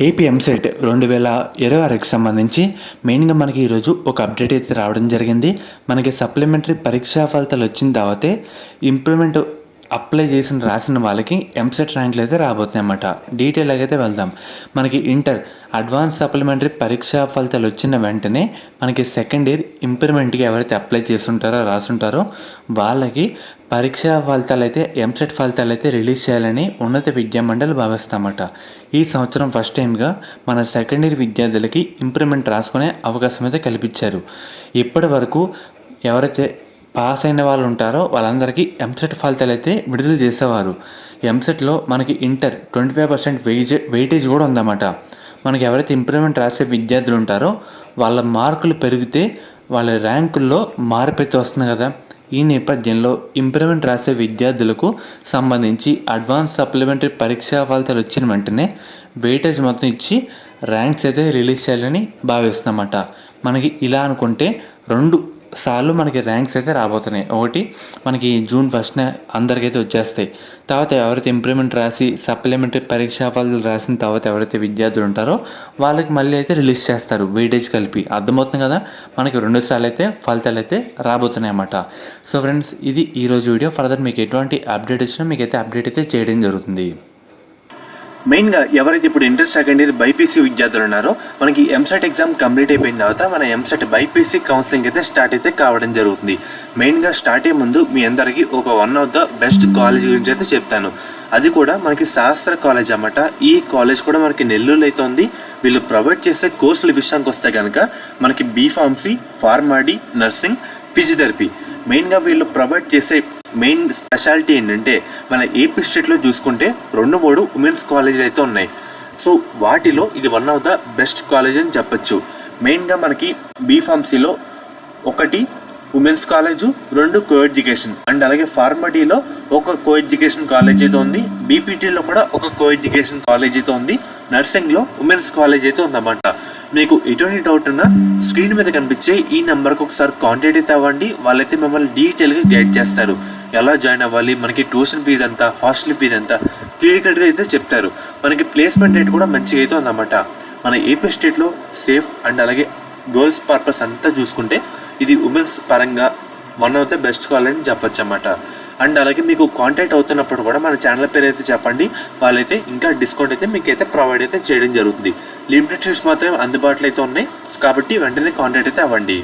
AP EAMCET 2026కి సంబంధించి మెయిన్గా మనకి ఈరోజు ఒక అప్డేట్ అయితే రావడం జరిగింది. మనకి సప్లిమెంటరీ పరీక్షా ఫలితాలు వచ్చిన తర్వాతే ఇంప్రూవ్మెంట్ అప్లై రాసిన వాళ్ళకి ఎంసెట్ ర్యాంకులు అయితే రాబోతున్నాయి అన్నమాట. డీటెయిల్ అయితే వెళ్దాం. మనకి ఇంటర్ అడ్వాన్స్ సప్లిమెంటరీ పరీక్షా ఫలితాలు వచ్చిన వెంటనే మనకి సెకండ్ ఇయర్ ఇంప్రూవ్మెంట్కి ఎవరైతే అప్లై చేస్తుంటారో రాసుంటారో వాళ్ళకి పరీక్షా ఫలితాలు అయితే ఎంసెట్ ఫలితాలు అయితే రిలీజ్ చేయాలని ఉన్నత విద్యా మండలి భావిస్తామట. ఈ సంవత్సరం ఫస్ట్ టైంగా మన సెకండ్ ఇయర్ విద్యార్థులకి ఇంప్రూవ్మెంట్ రాసుకునే అవకాశం అయితే కల్పించారు. ఇప్పటి వరకు ఎవరైతే పాస్ అయిన వాళ్ళు ఉంటారో వాళ్ళందరికీ ఎంసెట్ ఫలితాలు అయితే విడుదల చేసేవారు. ఎంసెట్లో మనకి ఇంటర్ 25% వెయిటేజ్ కూడా ఉందన్నమాట. మనకి ఎవరైతే ఇంప్రూవ్మెంట్ రాసే విద్యార్థులు ఉంటారో వాళ్ళ మార్కులు పెరిగితే వాళ్ళ ర్యాంకుల్లో మార్పు అయితే వస్తుంది కదా. ఈ నేపథ్యంలో ఇంప్రూవ్మెంట్ రాసే విద్యార్థులకు సంబంధించి అడ్వాన్స్ సప్లిమెంటరీ పరీక్షా ఫలితాలు వచ్చిన వెంటనే వెయిటేజ్ మొత్తం ఇచ్చి ర్యాంక్స్ అయితే రిలీజ్ చేయాలని భావిస్తామట. మనకి ఇలా అనుకుంటే 2 సార్లు మనకి ర్యాంక్స్ అయితే రాబోతున్నాయి. ఒకటి మనకి జూన్ 1న అందరికైతే వచ్చేస్తాయి. తర్వాత ఎవరైతే ఇంప్రూవ్మెంట్ రాసి సప్లిమెంటరీ పరీక్షా ఫలితాలు రాసిన తర్వాత ఎవరైతే విద్యార్థులు ఉంటారో వాళ్ళకి మళ్ళీ అయితే రిలీజ్ చేస్తారు వెయిటేజ్ కలిపి. అర్థమవుతుంది కదా, మనకి 2 సార్లు అయితే ఫలితాలు అయితే రాబోతున్నాయి అన్నమాట. సో ఫ్రెండ్స్, ఇది ఈరోజు వీడియో. ఫర్దర్ మీకు ఎటువంటి అప్డేట్ వచ్చినా మీకైతే అప్డేట్ అయితే చేయడం జరుగుతుంది. మెయిన్గా ఎవరైతే ఇప్పుడు ఇంటర్ సెకండ్ ఇయర్ బైపీసీ విద్యార్థులు ఉన్నారో మనకి ఎంసెట్ ఎగ్జామ్ కంప్లీట్ అయిపోయిన తర్వాత మన ఎంసెట్ బైపీసీ కౌన్సిలింగ్ అయితే స్టార్ట్ అయితే కావడం జరుగుతుంది. మెయిన్గా స్టార్ట్ అయ్యే ముందు మీ అందరికీ ఒక one of the best college గురించి అయితే చెప్తాను. అది కూడా మనకి శాస్త్ర కాలేజ్ అన్నమాట. ఈ కాలేజ్ కూడా మనకి నెల్లూరులో అయితే ఉంది. వీళ్ళు ప్రొవైడ్ చేసే కోర్సుల విషయానికి వస్తే కనుక మనకి బీఫార్మసీ, ఫార్మాడీ, నర్సింగ్, ఫిజియోథెరపీ. మెయిన్గా వీళ్ళు ప్రొవైడ్ చేసే మెయిన్ స్పెషాలిటీ ఏంటంటే మన ఏపీ స్టేట్లో చూసుకుంటే 2-3 ఉమెన్స్ కాలేజీలు అయితే ఉన్నాయి. సో వాటిలో ఇది one of the best college అని చెప్పచ్చు. మెయిన్గా మనకి బీఫార్మసీలో 1 women's college, 2 co education and అలాగే ఫార్మడీలో ఒక కో ఎడ్యుకేషన్ కాలేజ్ అయితే ఉంది. బీపీటీలో కూడా ఒక కో ఎడ్యుకేషన్ కాలేజ్ అయితే ఉంది. నర్సింగ్లో ఉమెన్స్ కాలేజ్ అయితే ఉందన్నమాట. మీకు ఎటువంటి డౌట్ ఉన్నా స్క్రీన్ మీద కనిపించే ఈ నెంబర్కి ఒకసారి కాంటాక్ట్ అయితే అవ్వండి. వాళ్ళైతే మిమ్మల్ని డీటెయిల్గా గైడ్ చేస్తారు. ఎలా జాయిన్ అవ్వాలి, మనకి ట్యూషన్ ఫీజు ఎంత, హాస్టల్ ఫీజు ఎంత క్లియర్ కట్గా అయితే చెప్తారు. మనకి ప్లేస్మెంట్ రేట్ కూడా మంచిగా అయితే ఉందన్నమాట. మన ఏపీ స్టేట్లో సేఫ్ అండ్ అలాగే గర్ల్స్ పర్పస్ అంతా చూసుకుంటే ఇది ఉమెన్స్ పరంగా one of the best college అని చెప్పచ్చు అన్నమాట. అండ్ అలాగే మీకు కాంటాక్ట్ అవుతున్నప్పుడు కూడా మన ఛానల్ పేరు అయితే చెప్పండి. వాళ్ళైతే ఇంకా డిస్కౌంట్ అయితే మీకు అయితే ప్రొవైడ్ అయితే చేయడం జరుగుతుంది. లిమిటెడ్ సీట్స్ మాత్రమే అందుబాటులో అయితే ఉన్నాయి కాబట్టి వెంటనే కాంటాక్ట్ అయితే అవ్వండి.